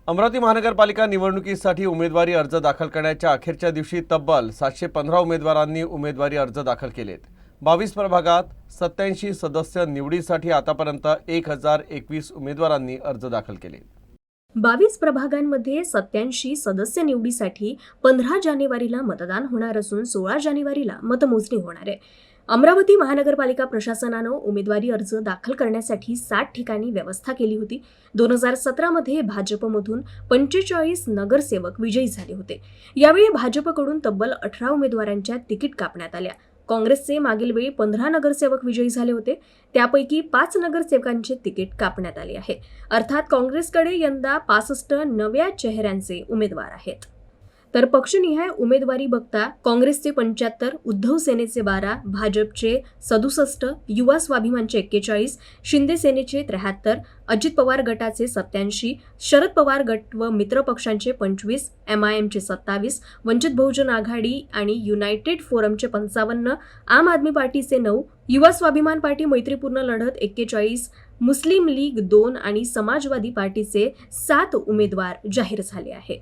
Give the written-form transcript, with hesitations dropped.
अमरावती महानगरपालिका निवडणुकीसाठी उमेदवारी अर्ज दाखल करण्याच्या अखेरच्या दिवशी तब्बल 715 उमेदवारांनी उमेदवारी अर्ज दाखल केलेत। 22 प्रभागात 87 सदस्य निवडीसाठी आतापर्यंत 1021 उमेदवारांनी अर्ज दाखल केले। 22 प्रभागांमध्ये 87 सदस्य निवडीसाठी 15 जानेवारीला मतदान होणार असून 16 जानेवारीला मतमोजणी होणार आहे। अमरावती महानगरपालिका प्रशासनानं उमेदवारी अर्ज दाखल करण्यासाठी 60 ठिकाणी व्यवस्था केली होती। 2017 मध्ये भाजपमधून 45 नगरसेवक विजयी झाले होते। यावेळी भाजपकडून तब्बल 18 उमेदवारांच्या तिकीट कापण्यात आल्या। काँग्रेसचे मागील वेळी 15 नगरसेवक विजयी झाले होते, त्यापैकी 5 नगरसेवकांचे तिकीट कापण्यात आले आहे। अर्थात काँग्रेसकडे यंदा 65 नव्या चेहऱ्यांचे उमेदवार आहेत। तर पक्षनिहाय उमेदवारी बघता काँग्रेसचे 75, उद्धव सेनेचे 12, भाजपचे 67, युवा स्वाभिमानचे 41, शिंदे सेनेचे 73, अजित पवार गटाचे 87, शरद पवार गट व मित्र पक्षांचे 25, MIMचे 27, वंचित बहुजन आघाडी आणि युनायटेड फोरमचे 55, आम आदमी पार्टीचे 9, युवा स्वाभिमान पार्टी मैत्रीपूर्ण लढत 41, मुस्लिम लीग 2 आणि समाजवादी पार्टीचे 7 उमेदवार जाहीर झाले आहे।